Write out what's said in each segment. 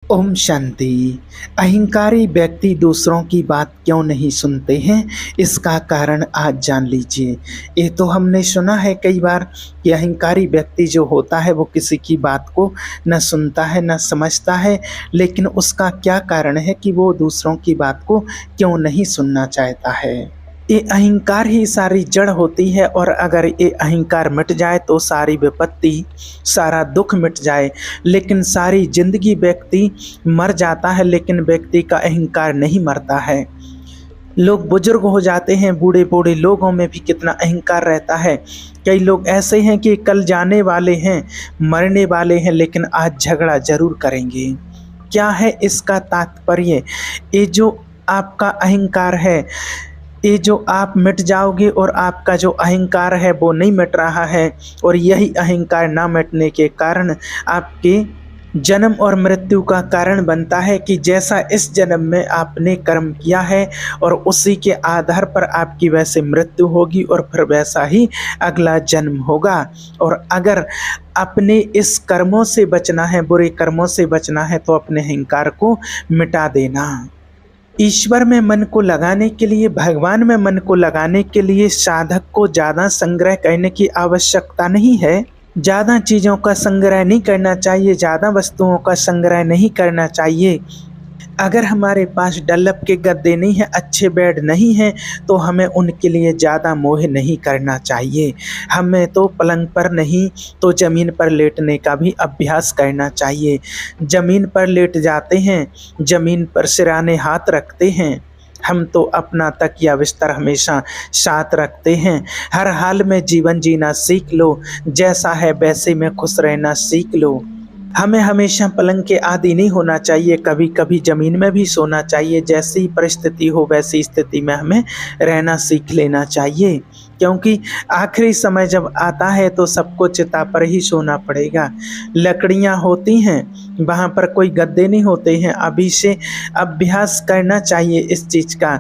ओम शांति। अहंकारी व्यक्ति दूसरों की बात क्यों नहीं सुनते हैं, इसका कारण आज जान लीजिए। ये तो हमने सुना है कई बार कि अहंकारी व्यक्ति जो होता है वो किसी की बात को न सुनता है न समझता है, लेकिन उसका क्या कारण है कि वो दूसरों की बात को क्यों नहीं सुनना चाहता है। ये अहंकार ही सारी जड़ होती है, और अगर ये अहंकार मिट जाए तो सारी विपत्ति, सारा दुख मिट जाए। लेकिन सारी जिंदगी व्यक्ति मर जाता है, लेकिन व्यक्ति का अहंकार नहीं मरता है। लोग बुजुर्ग हो जाते हैं, बूढ़े बूढ़े लोगों में भी कितना अहंकार रहता है। कई लोग ऐसे हैं कि कल जाने वाले हैं, मरने वाले हैं, लेकिन आज झगड़ा जरूर करेंगे। क्या है इसका तात्पर्य? ये जो आपका अहंकार है, ये जो आप मिट जाओगे, और आपका जो अहंकार है वो नहीं मिट रहा है, और यही अहंकार ना मिटने के कारण आपके जन्म और मृत्यु का कारण बनता है कि जैसा इस जन्म में आपने कर्म किया है और उसी के आधार पर आपकी वैसे मृत्यु होगी, और फिर वैसा ही अगला जन्म होगा। और अगर अपने इस कर्मों से बचना है, बुरे कर्मों से बचना है, तो अपने अहंकार को मिटा देना। ईश्वर में मन को लगाने के लिए, भगवान में मन को लगाने के लिए साधक को ज़्यादा संग्रह करने की आवश्यकता नहीं है। ज़्यादा चीज़ों का संग्रह नहीं करना चाहिए, ज़्यादा वस्तुओं का संग्रह नहीं करना चाहिए। अगर हमारे पास डल्लप के गद्दे नहीं हैं, अच्छे बेड नहीं हैं, तो हमें उनके लिए ज़्यादा मोह नहीं करना चाहिए। हमें तो पलंग पर नहीं तो ज़मीन पर लेटने का भी अभ्यास करना चाहिए। ज़मीन पर लेट जाते हैं, ज़मीन पर सिराने हाथ रखते हैं, हम तो अपना तकिया बिस्तर हमेशा साथ रखते हैं। हर हाल में जीवन जीना सीख लो, जैसा है वैसे में खुश रहना सीख लो। हमें हमेशा पलंग के आदी नहीं होना चाहिए, कभी कभी ज़मीन में भी सोना चाहिए। जैसी परिस्थिति हो वैसी स्थिति में हमें रहना सीख लेना चाहिए, क्योंकि आखिरी समय जब आता है तो सबको चिता पर ही सोना पड़ेगा। लकड़ियाँ होती हैं, वहाँ पर कोई गद्दे नहीं होते हैं। अभी से अभ्यास करना चाहिए इस चीज़ का।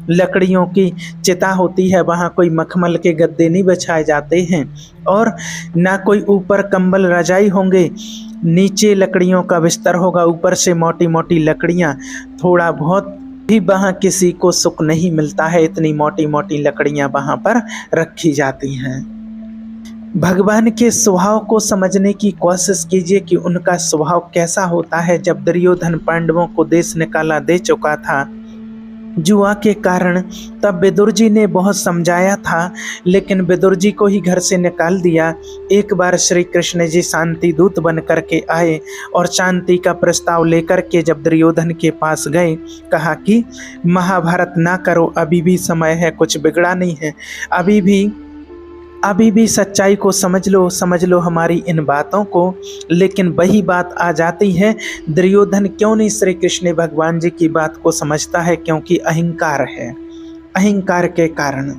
लकड़ियों की चिता होती है, वहाँ कोई मखमल के गद्दे नहीं बिछाए जाते हैं, और ना कोई ऊपर कंबल रजाई होंगे। नीचे लकड़ियों का बिस्तर होगा, ऊपर से मोटी मोटी लकड़ियाँ। थोड़ा बहुत भी वहाँ किसी को सुख नहीं मिलता है, इतनी मोटी मोटी लकड़ियाँ वहाँ पर रखी जाती हैं। भगवान के स्वभाव को समझने की कोशिश कीजिए कि उनका स्वभाव कैसा होता है। जब दुर्योधन पांडवों को देश निकाला दे चुका था जुआ के कारण, तब विदुर जी ने बहुत समझाया था, लेकिन विदुर जी को ही घर से निकाल दिया। एक बार श्री कृष्ण जी शांति दूत बन करके आए, और शांति का प्रस्ताव लेकर के जब दुर्योधन के पास गए, कहा कि महाभारत ना करो, अभी भी समय है, कुछ बिगड़ा नहीं है, अभी भी सच्चाई को समझ लो हमारी इन बातों को। लेकिन वही बात आ जाती है, दुर्योधन क्यों नहीं श्री कृष्ण भगवान जी की बात को समझता है? क्योंकि अहंकार है। अहंकार के कारण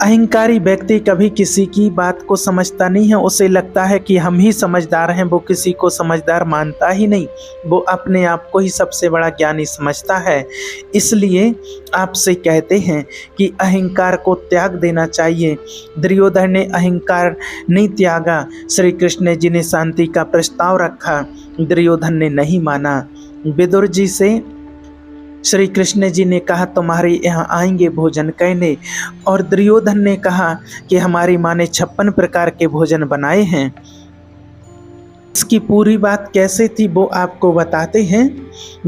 अहंकारी व्यक्ति कभी किसी की बात को समझता नहीं है। उसे लगता है कि हम ही समझदार हैं, वो किसी को समझदार मानता ही नहीं, वो अपने आप को ही सबसे बड़ा ज्ञानी समझता है। इसलिए आपसे कहते हैं कि अहंकार को त्याग देना चाहिए। दुर्योधन ने अहंकार नहीं त्यागा। श्री कृष्ण जी ने शांति का प्रस्ताव रखा, दुर्योधन ने नहीं माना। विदुर जी से श्री कृष्ण जी ने कहा तुम्हारे यहाँ आएंगे भोजन करने, और दुर्योधन ने कहा कि हमारी माँ ने 56 प्रकार के भोजन बनाए हैं। इसकी पूरी बात कैसे थी वो आपको बताते हैं।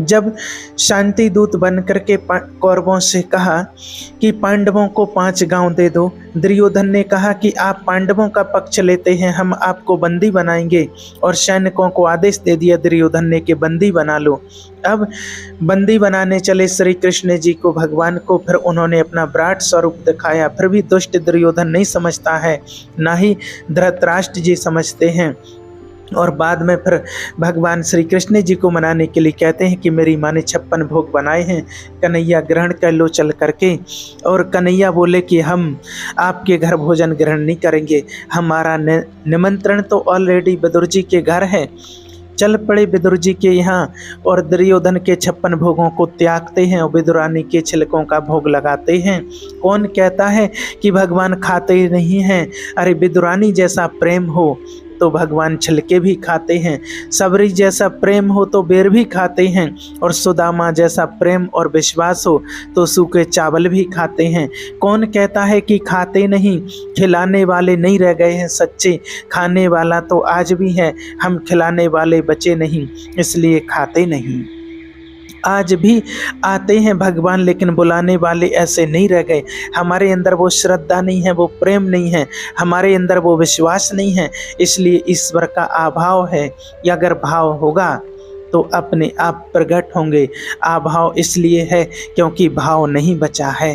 जब शांति दूत बन करके कौरवों से कहा कि पांडवों को 5 गांव दे दो, दुर्योधन ने कहा कि आप पांडवों का पक्ष लेते हैं, हम आपको बंदी बनाएंगे, और सैनिकों को आदेश दे दिया दुर्योधन ने कि बंदी बना लो। अब बंदी बनाने चले श्री कृष्ण जी को, भगवान को, फिर उन्होंने अपना विराट स्वरूप दिखाया। फिर भी दुष्ट दुर्योधन नहीं समझता है, ना ही धृतराष्ट्र जी समझते हैं। और बाद में फिर भगवान श्री कृष्ण जी को मनाने के लिए कहते हैं कि मेरी माँ ने 56 भोग बनाए हैं, कन्हैया ग्रहण कर लो चल करके। और कन्हैया बोले कि हम आपके घर भोजन ग्रहण नहीं करेंगे, हमारा निमंत्रण तो ऑलरेडी विदुर जी के घर है। चल पड़े विदुर जी के यहाँ, और दुर्योधन के 56 भोगों को त्यागते हैं और विदुरानी के छिलकों का भोग लगाते हैं। कौन कहता है कि भगवान खाते ही नहीं हैं? अरे विदुरानी जैसा प्रेम हो, तो भगवान छिलके भी खाते हैं। सबरी जैसा प्रेम हो तो बेर भी खाते हैं, और सुदामा जैसा प्रेम और विश्वास हो तो सूखे चावल भी खाते हैं। कौन कहता है कि खाते नहीं? खिलाने वाले नहीं रह गए हैं सच्चे, खाने वाला तो आज भी है, हम खिलाने वाले बचे नहीं इसलिए खाते नहीं। आज भी आते हैं भगवान, लेकिन बुलाने वाले ऐसे नहीं रह गए। हमारे अंदर वो श्रद्धा नहीं है, वो प्रेम नहीं है, हमारे अंदर वो विश्वास नहीं है, इसलिए ईश्वर का अभाव है। या अगर भाव होगा तो अपने आप प्रकट होंगे। अभाव इसलिए है क्योंकि भाव नहीं बचा है।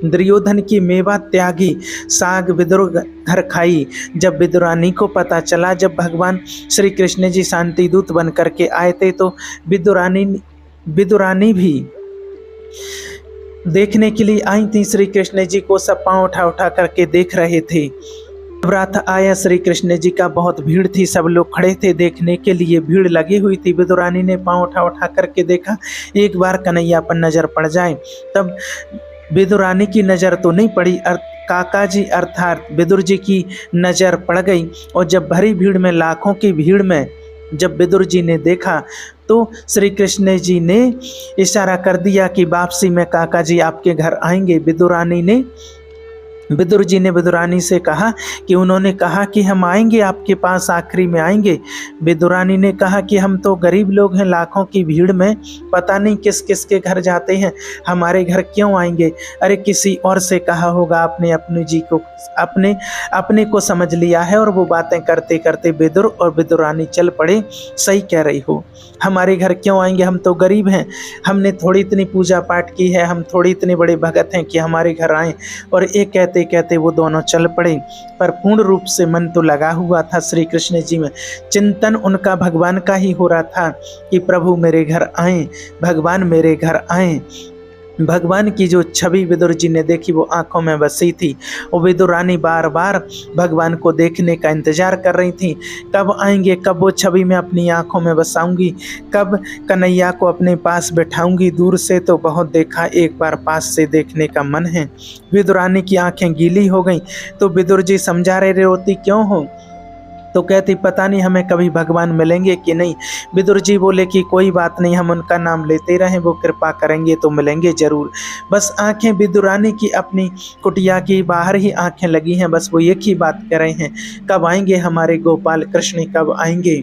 दुर्योधन की मेवा त्यागी, साग विदुर घर खाई। जब विदुरानी को पता चला, जब भगवान श्री कृष्ण जी शांति दूत बन करके आए थे, तो विदुरानी भी देखने के लिए आई थी। श्री कृष्ण जी को सब पांव उठा उठा करके देख रहे थे। रथ आया श्री कृष्ण जी का, बहुत भीड़ थी, सब लोग खड़े थे देखने के लिए, भीड़ लगी हुई थी। विदुरानी ने पांव उठा उठा करके देखा, एक बार कन्हैया पर नजर पड़ जाए। तब विदुरानी की नजर तो नहीं पड़ी, काका जी अर्थात विदुर जी की नजर पड़ गई। और जब भरी भीड़ में, लाखों की भीड़ में जब विदुर जी ने देखा, तो श्री कृष्ण जी ने इशारा कर दिया कि वापसी में काका जी आपके घर आएंगे। विदुर जी ने विदुरानी से कहा कि उन्होंने कहा कि हम आएंगे आपके पास, आखिरी में आएंगे। विदुरानी ने कहा कि हम तो गरीब लोग हैं, लाखों की भीड़ में पता नहीं किस किस के घर जाते हैं, हमारे घर क्यों आएंगे? अरे किसी और से कहा होगा, आपने अपने जी को अपने को समझ लिया है। और वो बातें करते करते विदुर और विदुरानी चल पड़े। सही कह रही हो, हमारे घर क्यों आएंगे? हम तो गरीब हैं, हमने थोड़ी इतनी पूजा पाठ की है, हम थोड़ी इतने बड़े भगत हैं कि हमारे घर आए। और एक कहते कहते वो दोनों चल पड़े। पर पूर्ण रूप से मन तो लगा हुआ था श्री कृष्ण जी में, चिंतन उनका भगवान का ही हो रहा था कि प्रभु मेरे घर आए, भगवान मेरे घर आए। भगवान की जो छवि विदुर जी ने देखी वो आंखों में बसी थी। और विदुरानी बार बार भगवान को देखने का इंतजार कर रही थी, कब आएंगे, कब वो छवि मैं अपनी आंखों में बसाऊंगी, कब कन्हैया को अपने पास बैठाऊंगी। दूर से तो बहुत देखा, एक बार पास से देखने का मन है। विदुरानी की आंखें गीली हो गईं। तो विदुर जी समझा रहे, रोती क्यों हो? तो कहती पता नहीं हमें कभी भगवान मिलेंगे कि नहीं। विदुर जी बोले कि कोई बात नहीं, हम उनका नाम लेते रहें, वो कृपा करेंगे तो मिलेंगे जरूर। बस आंखें विदुरानी की अपनी कुटिया की बाहर ही आंखें लगी हैं, बस वो एक ही बात कर रहे हैं, कब आएंगे हमारे गोपाल कृष्ण, कब आएंगे।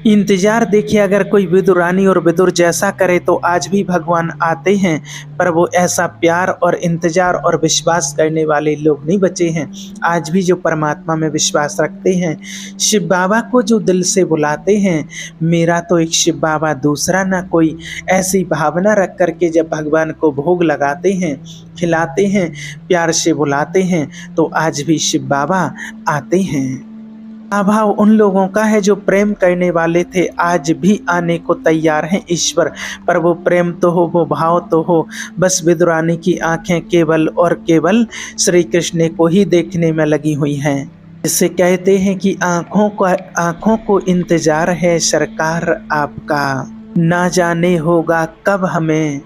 इंतजार देखिए, अगर कोई विदुरानी और विदुर जैसा करे तो आज भी भगवान आते हैं, पर वो ऐसा प्यार और इंतजार और विश्वास करने वाले लोग नहीं बचे हैं। आज भी जो परमात्मा में विश्वास रखते हैं, शिव बाबा को जो दिल से बुलाते हैं, मेरा तो एक शिव बाबा दूसरा ना कोई, ऐसी भावना रख करके जब भगवान को भोग लगाते हैं, खिलाते हैं, प्यार से बुलाते हैं, तो आज भी शिव बाबा आते हैं। अभाव उन लोगों का है जो प्रेम करने वाले थे, आज भी आने को तैयार हैं ईश्वर, पर वो प्रेम तो हो, वो भाव तो हो। बस विदुरानी की आंखें केवल और केवल श्री कृष्ण को ही देखने में लगी हुई हैं। जिसे कहते हैं कि आंखों को इंतजार है सरकार आपका, ना जाने होगा कब हमें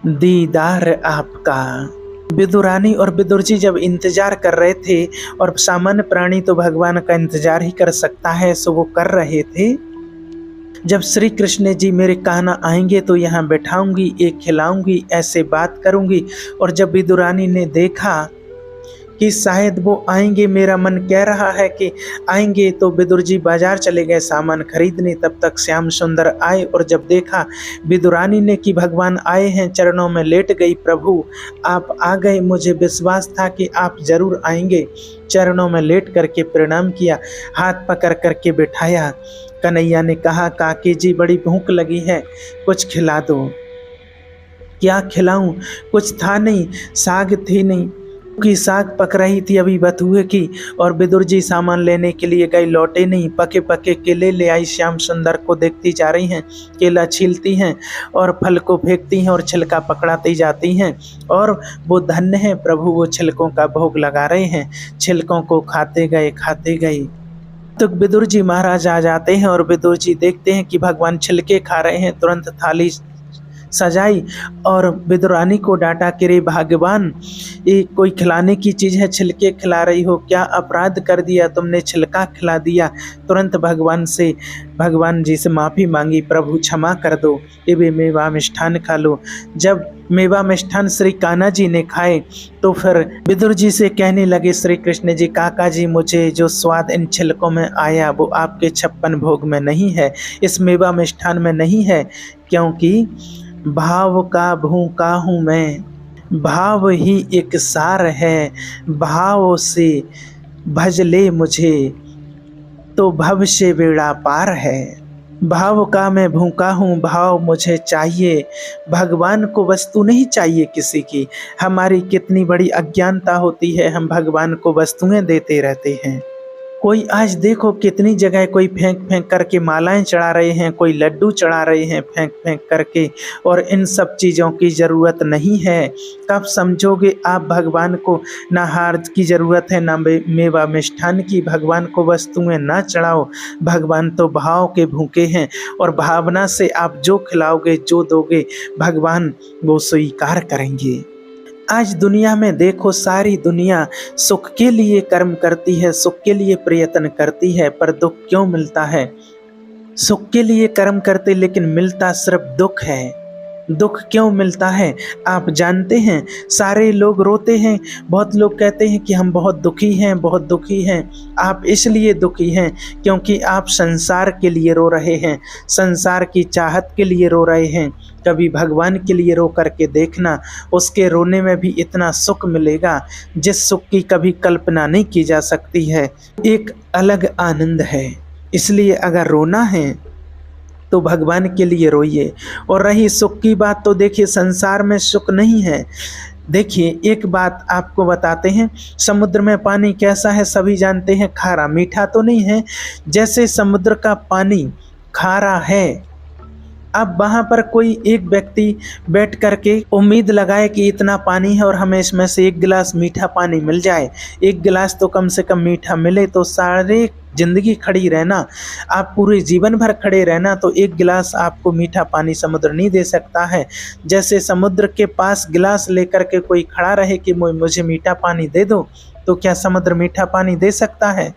दीदार आपका। विदुरानी और विदुर जी जब इंतजार कर रहे थे, और सामान्य प्राणी तो भगवान का इंतजार ही कर सकता है, सो वो कर रहे थे। जब श्री कृष्ण जी मेरे कहना आएंगे तो यहाँ बैठाऊंगी, एक खिलाऊंगी, ऐसे बात करूंगी। और जब विदुरानी ने देखा कि शायद वो आएंगे, मेरा मन कह रहा है कि आएंगे, तो विदुर जी बाजार चले गए सामान खरीदने। तब तक श्याम सुंदर आए, और जब देखा विदुरानी ने कि भगवान आए हैं, चरणों में लेट गई, प्रभु आप आ गए, मुझे विश्वास था कि आप जरूर आएंगे। चरणों में लेट करके प्रणाम किया, हाथ पकड़ करके बिठाया। कन्हैया ने कहा काकी जी बड़ी भूख लगी है, कुछ खिला दो। क्या खिलाऊं? कुछ था नहीं, साग थी नहीं की साग पक रही थी अभी बथुए की। और विदुर जी सामान लेने के लिए गए, लौटे नहीं। पके पके केले ले आई, श्याम सुंदर को देखती जा रही हैं, केला छीलती हैं और फल को फेंकती हैं और छिलका पकड़ाती जाती हैं। और वो धन्य है प्रभु, वो छिलकों का भोग लगा रहे हैं, छिलकों को खाते गए। तो विदुर जी महाराज आ जाते हैं, और विदुर जी देखते हैं कि भगवान छिलके खा रहे हैं, तुरंत थाली सजाई और विदुरानी को डांटा कि रे भगवान, ये कोई खिलाने की चीज़ है, छिलके खिला रही हो, क्या अपराध कर दिया तुमने, छिलका खिला दिया। तुरंत भगवान जी से माफ़ी मांगी, प्रभु क्षमा कर दो, ये भी मेवा मिष्ठान खा लो। जब मेवा मिष्ठान श्री कान्हा जी ने खाए तो फिर विदुर जी से कहने लगे श्री कृष्ण जी, काका जी, मुझे जो स्वाद इन छिलकों में आया वो आपके 56 भोग में नहीं है, इस मेवा मिष्ठान में नहीं है, क्योंकि भाव का भूखा हूँ मैं, भाव ही एक सार है, भाव से भज ले मुझे तो भव से बेड़ा पार है। भाव का मैं भूखा हूँ, भाव मुझे चाहिए, भगवान को वस्तु नहीं चाहिए किसी की। हमारी कितनी बड़ी अज्ञानता होती है, हम भगवान को वस्तुएं देते रहते हैं। कोई आज देखो कितनी जगह कोई फेंक फेंक करके मालाएं चढ़ा रहे हैं, कोई लड्डू चढ़ा रहे हैं फेंक फेंक करके, और इन सब चीज़ों की ज़रूरत नहीं है। कब समझोगे आप भगवान को? ना हार की ज़रूरत है, ना मेवा मिष्ठान की। भगवान को वस्तुएं ना चढ़ाओ, भगवान तो भाव के भूखे हैं, और भावना से आप जो खिलाओगे, जो दोगे, भगवान वो स्वीकार करेंगे। आज दुनिया में देखो, सारी दुनिया सुख के लिए कर्म करती है, सुख के लिए प्रयत्न करती है, पर दुख क्यों मिलता है? सुख के लिए कर्म करते लेकिन मिलता सिर्फ दुख है। दुख क्यों मिलता है आप जानते हैं? सारे लोग रोते हैं, बहुत लोग कहते हैं कि हम बहुत दुखी हैं, बहुत दुखी हैं। आप इसलिए दुखी हैं क्योंकि आप संसार के लिए रो रहे हैं, संसार की चाहत के लिए रो रहे हैं। कभी भगवान के लिए रो करके देखना, उसके रोने में भी इतना सुख मिलेगा जिस सुख की कभी कल्पना नहीं की जा सकती है। एक अलग आनंद है। इसलिए अगर रोना है तो भगवान के लिए रोइए। और रही सुख की बात, तो देखिए संसार में सुख नहीं है। देखिए एक बात आपको बताते हैं, समुद्र में पानी कैसा है सभी जानते हैं, खारा, मीठा तो नहीं है। जैसे समुद्र का पानी खारा है, अब वहाँ पर कोई एक व्यक्ति बैठ करके उम्मीद लगाए कि इतना पानी है और हमें इसमें से एक गिलास मीठा पानी मिल जाए, एक गिलास तो कम से कम मीठा मिले तो सारे जिंदगी खड़ी रहना, आप पूरे जीवन भर खड़े रहना, तो एक गिलास आपको मीठा पानी समुद्र नहीं दे सकता है। जैसे समुद्र के पास गिलास लेकर के कोई खड़ा रहे कि मुझे मीठा पानी दे दो, तो क्या समुद्र मीठा पानी दे सकता है?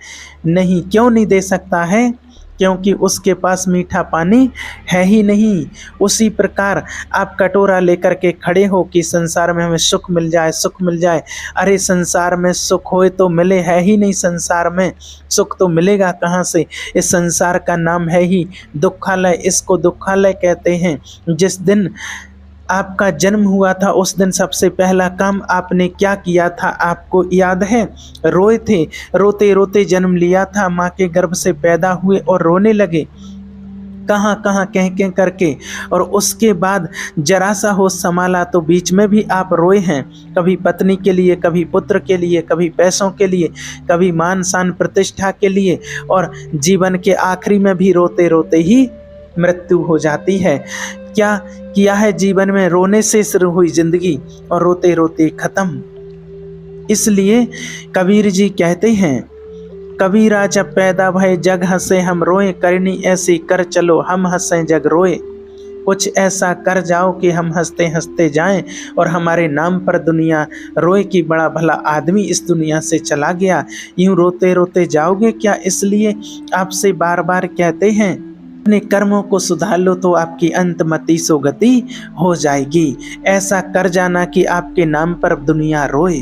नहीं। क्यों नहीं दे सकता है? क्योंकि उसके पास मीठा पानी है ही नहीं। उसी प्रकार आप कटोरा लेकर के खड़े हो कि संसार में हमें सुख मिल जाए, सुख मिल जाए। अरे संसार में सुख होए तो मिले, है ही नहीं संसार में, सुख तो मिलेगा कहाँ से? इस संसार का नाम है ही दुखालय, इसको दुखालय कहते हैं। जिस दिन आपका जन्म हुआ था उस दिन सबसे पहला काम आपने क्या किया था आपको याद है? रोए थे, रोते रोते जन्म लिया था, माँ के गर्भ से पैदा हुए और रोने लगे, कहाँ कहाँ कह कह करके। और उसके बाद जरा सा होश संभाला तो बीच में भी आप रोए हैं, कभी पत्नी के लिए, कभी पुत्र के लिए, कभी पैसों के लिए, कभी मान शान प्रतिष्ठा के लिए, और जीवन के आखिरी में भी रोते रोते ही मृत्यु हो जाती है। क्या किया है जीवन में? रोने से शुरू हुई जिंदगी और रोते रोते खत्म। इसलिए कबीर जी कहते हैं, कबीरा जब पैदा भय जग हंसे हम रोए, करनी ऐसी कर चलो हम हंसे जग रोए। कुछ ऐसा कर जाओ कि हम हंसते हंसते जाएं और हमारे नाम पर दुनिया रोए कि बड़ा भला आदमी इस दुनिया से चला गया। यूं रोते रोते जाओगे क्या? इसलिए आपसे बार बार कहते हैं, अपने कर्मों को सुधार लो तो आपकी अंतमति सो गति हो जाएगी। ऐसा कर जाना कि आपके नाम पर दुनिया रोए।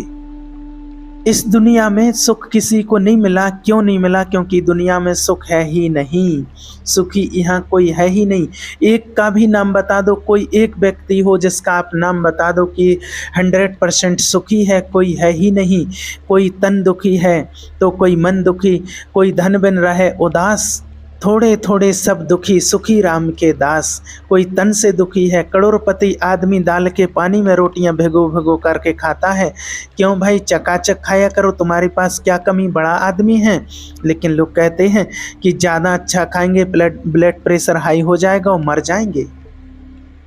इस दुनिया में सुख किसी को नहीं मिला। क्यों नहीं मिला? क्योंकि दुनिया में सुख है ही नहीं, सुखी यहाँ कोई है ही नहीं। एक का भी नाम बता दो, कोई एक व्यक्ति हो जिसका आप नाम बता दो कि 100% सुखी है, कोई है ही नहीं। कोई तन दुखी है तो कोई मन दुखी, कोई धन बिन रहे उदास, थोड़े थोड़े सब दुखी सुखी राम के दास। कोई तन से दुखी है, करोड़पति आदमी दाल के पानी में रोटियां भिगो भिगो करके खाता है। क्यों भाई? चकाचक खाया करो, तुम्हारे पास क्या कमी, बड़ा आदमी है। लेकिन लोग कहते हैं कि ज़्यादा अच्छा खाएंगे ब्लड प्रेशर हाई हो जाएगा और मर जाएंगे।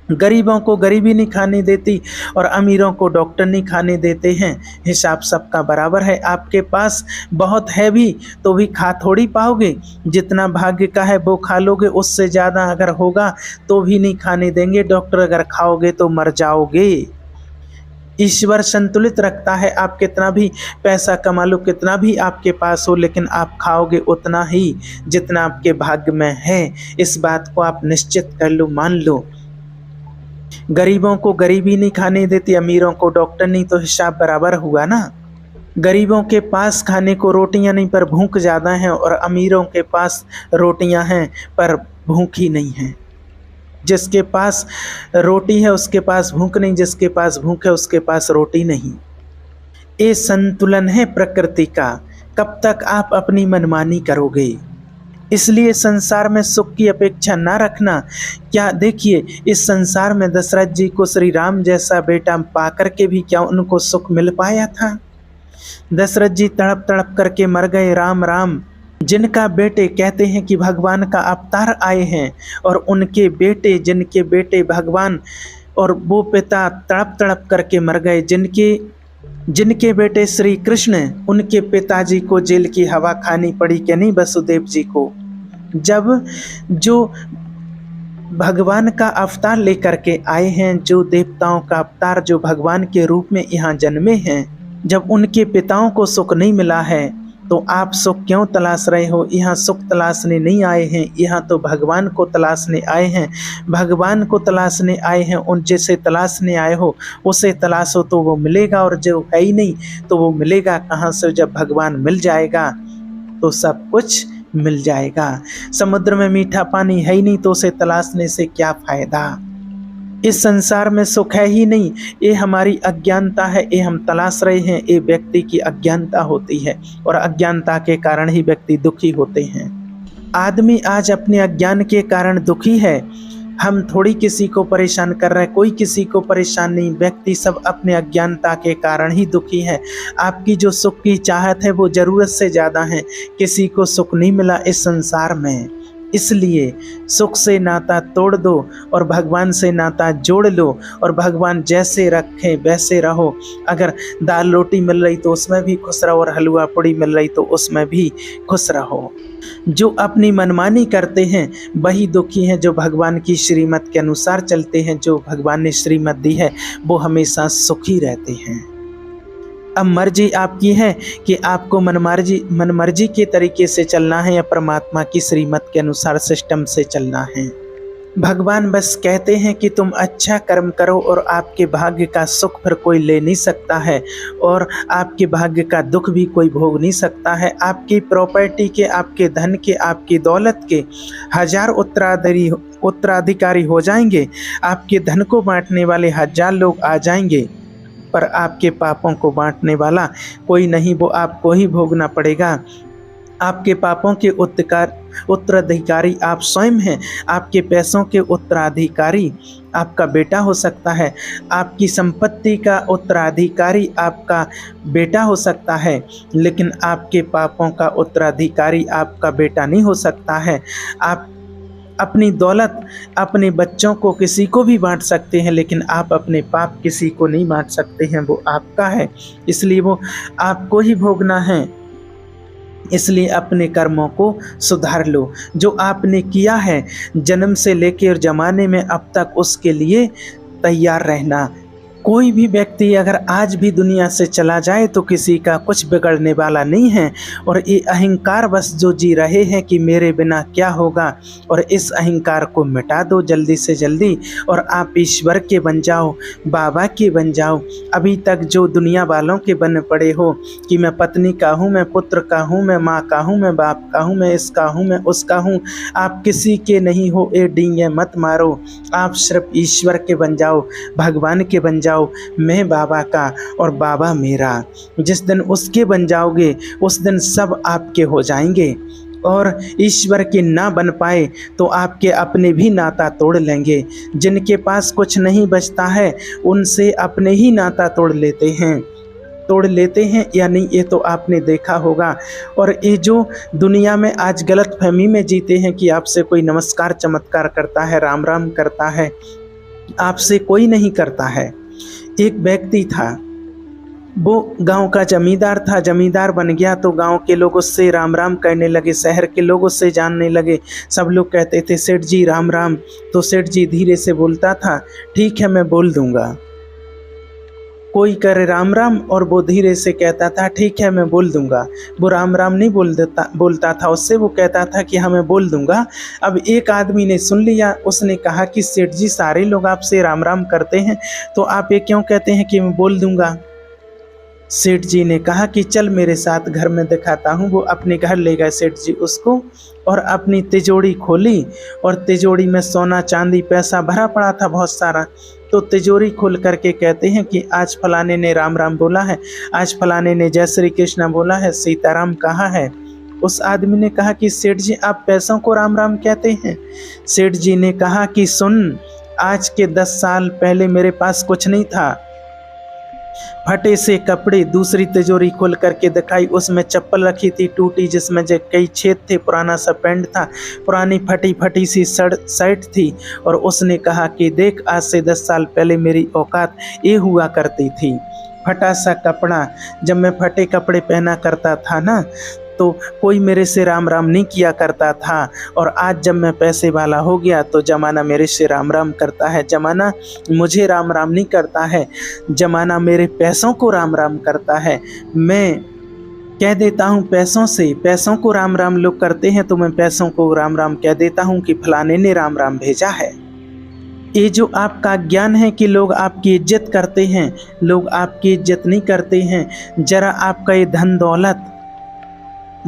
गरीबों को गरीबी नहीं खाने देती और अमीरों को डॉक्टर नहीं खाने देते हैं। हिसाब सबका बराबर है। आपके पास बहुत है भी तो भी खा थोड़ी पाओगे, जितना भाग्य का है वो खा लोगे, उससे ज़्यादा अगर होगा तो भी नहीं खाने देंगे। डॉक्टर अगर खाओगे तो मर जाओगे। ईश्वर संतुलित रखता है। आप कितना भी पैसा कमा लो, कितना भी आपके पास हो, लेकिन आप खाओगे उतना ही जितना आपके भाग्य में है। इस बात को आप निश्चित कर लो, मान लो। गरीबों को गरीबी नहीं खाने देती, अमीरों को डॉक्टर नहीं, तो हिसाब बराबर हुआ ना। गरीबों के पास खाने को रोटियां नहीं पर भूख ज़्यादा है, और अमीरों के पास रोटियां हैं पर भूख ही नहीं है। जिसके पास रोटी है उसके पास भूख नहीं, जिसके पास भूख है उसके पास रोटी नहीं। ये संतुलन है प्रकृति का। कब तक आप अपनी मनमानी करोगे? इसलिए संसार में सुख की अपेक्षा ना रखना। क्या देखिए, इस संसार में दशरथ जी को श्री राम जैसा बेटा पाकर के भी क्या उनको सुख मिल पाया था? दशरथ जी तड़प तड़प करके मर गए। राम राम, जिनका बेटे कहते हैं कि भगवान का अवतार आए हैं, और उनके बेटे, जिनके बेटे भगवान और वो पिता तड़प तड़प करके मर गए। जिनके बेटे श्री कृष्ण, उनके पिताजी को जेल की हवा खानी पड़ी कि नहीं, वसुदेव जी को। जब जो भगवान का अवतार लेकर के आए हैं, जो देवताओं का अवतार, जो भगवान के रूप में यहाँ जन्मे हैं, जब उनके पिताओं को सुख नहीं मिला है तो आप सुख क्यों तलाश रहे हो? यहाँ सुख तलाशने नहीं आए हैं, यहाँ तो भगवान को तलाशने आए हैं। भगवान को तलाशने आए हैं। उन जैसे तलाशने आए हो उसे तलाशो तो वो मिलेगा, और जो है ही नहीं तो वो मिलेगा कहाँ से? जब भगवान मिल जाएगा तो सब कुछ मिल जाएगा। समुद्र में मीठा पानी है ही नहीं तो उसे तलाशने से क्या फायदा? इस संसार में सुख है ही नहीं, ये हमारी अज्ञानता है, ये हम तलाश रहे हैं। ये व्यक्ति की अज्ञानता होती है, और अज्ञानता के कारण ही व्यक्ति दुखी होते हैं। आदमी आज अपने अज्ञान के कारण दुखी है। हम थोड़ी किसी को परेशान कर रहे हैं, कोई किसी को परेशान नहीं। व्यक्ति सब अपने अज्ञानता के कारण ही दुखी है। आपकी जो सुख की चाहत है वो ज़रूरत से ज़्यादा है। किसी को सुख नहीं मिला इस संसार में, इसलिए सुख से नाता तोड़ दो और भगवान से नाता जोड़ लो, और भगवान जैसे रखे वैसे रहो। अगर दाल रोटी मिल रही तो उसमें भी खुश रहो, और हलवा पूड़ी मिल रही तो उसमें भी खुश रहो। जो अपनी मनमानी करते हैं वही दुखी हैं। जो भगवान की श्रीमत के अनुसार चलते हैं, जो भगवान ने श्रीमत दी है, वो हमेशा सुखी रहते हैं। अब मर्जी आपकी है कि आपको मनमर्जी के तरीके से चलना है या परमात्मा की श्रीमत के अनुसार सिस्टम से चलना है। भगवान बस कहते हैं कि तुम अच्छा कर्म करो, और आपके भाग्य का सुख फिर कोई ले नहीं सकता है, और आपके भाग्य का दुख भी कोई भोग नहीं सकता है। आपकी प्रॉपर्टी के, आपके धन के, आपकी दौलत के 1000 उत्तराधिकारी हो जाएंगे। आपके धन को बांटने वाले 1000 लोग आ जाएंगे, पर आपके पापों को बांटने वाला कोई नहीं, वो आपको ही भोगना पड़ेगा। आपके पापों के उत्तराधिकारी आप स्वयं हैं। आपके पैसों के उत्तराधिकारी आपका बेटा हो सकता है। आपकी संपत्ति का उत्तराधिकारी आपका बेटा हो सकता है, लेकिन आपके पापों का उत्तराधिकारी आपका बेटा नहीं हो सकता है। आप अपनी दौलत अपने बच्चों को, किसी को भी बांट सकते हैं, लेकिन आप अपने पाप किसी को नहीं बांट सकते हैं। वो आपका है, इसलिए वो आपको ही भोगना है। इसलिए अपने कर्मों को सुधार लो। जो आपने किया है जन्म से लेकर जमाने में अब तक, उसके लिए तैयार रहना। कोई भी व्यक्ति अगर आज भी दुनिया से चला जाए तो किसी का कुछ बिगड़ने वाला नहीं है। और ये अहंकार बस जो जी रहे हैं कि मेरे बिना क्या होगा, और इस अहंकार को मिटा दो जल्दी से जल्दी, और आप ईश्वर के बन जाओ, बाबा के बन जाओ। अभी तक जो दुनिया वालों के बन पड़े हो कि मैं पत्नी का हूँ, मैं पुत्र का हूँ, मैं माँ का हूँ, मैं बाप का हूँ, मैं इसका हूँ, मैं उसका हूँ, आप किसी के नहीं हो। ये डींगे मत मारो। आप सिर्फ ईश्वर के बन जाओ, भगवान के बन जाओ। मैं बाबा का और बाबा मेरा। जिस दिन उसके बन जाओगे उस दिन सब आपके हो जाएंगे। और ईश्वर के ना बन पाए तो आपके अपने भी नाता तोड़ लेंगे। जिनके पास कुछ नहीं बचता है उनसे अपने ही नाता तोड़ लेते हैं या नहीं, ये तो आपने देखा होगा। और ये जो दुनिया में आज गलत फहमी में जीते हैं कि आपसे कोई नमस्कार चमत्कार करता है, राम राम करता है, आपसे कोई नहीं करता है। एक व्यक्ति था, वो गांव का जमींदार था। जमींदार बन गया तो गांव के लोग उससे राम राम कहने लगे, शहर के लोग उससे जानने लगे। सब लोग कहते थे सेठ जी राम राम। तो सेठ जी धीरे से बोलता था, ठीक है मैं बोल दूंगा। कोई करे राम राम और वो धीरे से कहता था ठीक है मैं बोल दूंगा। वो राम राम नहीं बोलता था उससे, वो कहता था कि हाँ मैं बोल दूंगा। अब एक आदमी ने सुन लिया, उसने कहा कि सेठ जी सारे लोग आपसे राम राम करते हैं, तो आप ये क्यों कहते हैं कि मैं बोल दूंगा। सेठ जी ने कहा कि चल मेरे साथ घर में दिखाता हूँ। वो अपने घर ले गए सेठ जी उसको, और अपनी तिजोरी खोली, और तिजोरी में सोना चांदी पैसा भरा पड़ा था बहुत सारा। तो तिजोरी खोल करके कहते हैं कि आज फलाने ने राम राम बोला है, आज फलाने ने जय श्री कृष्ण बोला है, सीताराम कहाँ है। उस आदमी ने कहा कि सेठ जी आप पैसों को राम राम कहते हैं। सेठ जी ने कहा कि सुन, आज के 10 साल पहले मेरे पास कुछ नहीं था, फटे से कपड़े। दूसरी तिजोरी खोल करके दिखाई, उसमें चप्पल रखी थी टूटी, जिसमें जो कई छेद थे, पुराना सा पैंट था, पुरानी फटी फटी सी शर्ट थी। और उसने कहा कि देख आज से 10 साल पहले मेरी औकात ये हुआ करती थी। फटा सा कपड़ा, जब मैं फटे कपड़े पहना करता था ना, तो कोई मेरे से राम राम नहीं किया करता था। और आज जब मैं पैसे वाला हो गया तो जमाना मेरे से राम राम करता है। जमाना मुझे राम राम नहीं करता है, जमाना मेरे पैसों को राम राम करता है। मैं कह देता हूँ पैसों से, पैसों को राम राम लोग करते हैं तो मैं पैसों को राम राम कह देता हूँ कि फलाने ने राम राम भेजा है। ये जो आपका ज्ञान है कि लोग आपकी इज्जत करते हैं, लोग आपकी इज्जत नहीं करते हैं। जरा आपका ये धन दौलत,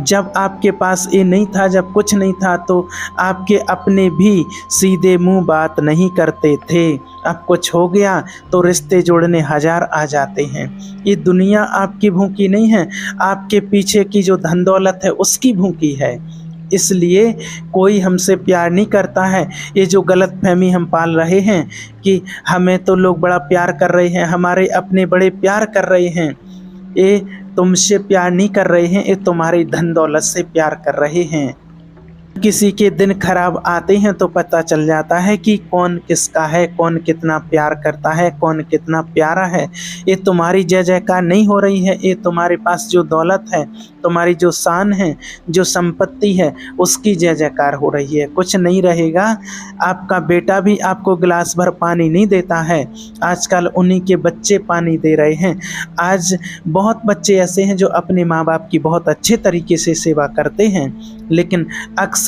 जब आपके पास ये नहीं था, जब कुछ नहीं था, तो आपके अपने भी सीधे मुंह बात नहीं करते थे। अब कुछ हो गया तो रिश्ते जोड़ने हजार आ जाते हैं। ये दुनिया आपकी भूखी नहीं है, आपके पीछे की जो धन दौलत है उसकी भूखी है। इसलिए कोई हमसे प्यार नहीं करता है। ये जो गलत फहमी हम पाल रहे हैं कि हमें तो लोग बड़ा प्यार कर रहे हैं, हमारे अपने बड़े प्यार कर रहे हैं, ये तुमसे प्यार नहीं कर रहे हैं, ये तुम्हारी धन दौलत से प्यार कर रहे हैं। किसी के दिन खराब आते हैं तो पता चल जाता है कि कौन किसका है, कौन कितना प्यार करता है, कौन कितना प्यारा है। ये तुम्हारी जय जयकार नहीं हो रही है, ये तुम्हारे पास जो दौलत है, तुम्हारी जो शान है, जो संपत्ति है, उसकी जय जयकार हो रही है। कुछ नहीं रहेगा। आपका बेटा भी आपको गिलास भर पानी नहीं देता है, आजकल उन्हीं के बच्चे पानी दे रहे हैं। आज बहुत बच्चे ऐसे हैं जो अपने माँ बाप की बहुत अच्छे तरीके से सेवा करते हैं, लेकिन अक्सर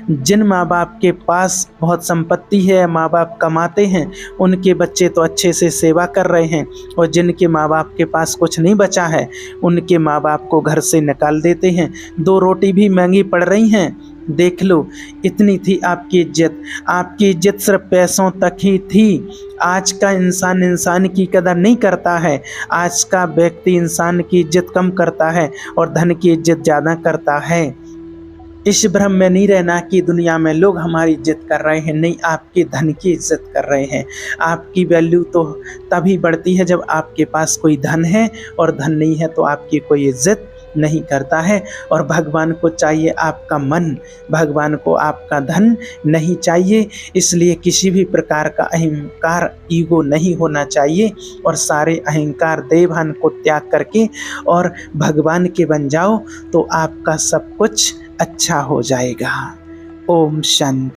जिन माँ बाप के पास बहुत संपत्ति है, माँ बाप कमाते हैं, उनके बच्चे तो अच्छे से सेवा कर रहे हैं, और जिनके माँ बाप के पास कुछ नहीं बचा है, उनके माँ बाप को घर से निकाल देते हैं। 2 रोटी भी महंगी पड़ रही हैं। देख लो, इतनी थी आपकी इज्जत। आपकी इज्जत सिर्फ पैसों तक ही थी। आज का इंसान इंसान की कदर नहीं करता है। आज का व्यक्ति इंसान की इज्जत कम करता है और धन की इज्जत ज़्यादा करता है। इस भ्रम में नहीं रहना कि दुनिया में लोग हमारी इज्जत कर रहे हैं। नहीं, आपके धन की इज्जत कर रहे हैं। आपकी वैल्यू तो तभी बढ़ती है जब आपके पास कोई धन है, और धन नहीं है तो आपकी कोई इज्जत नहीं करता है। और भगवान को चाहिए आपका मन, भगवान को आपका धन नहीं चाहिए। इसलिए किसी भी प्रकार का अहंकार, ईगो नहीं होना चाहिए, और सारे अहंकार देवभान को त्याग करके और भगवान के बन जाओ तो आपका सब कुछ अच्छा हो जाएगा। ओम शांति।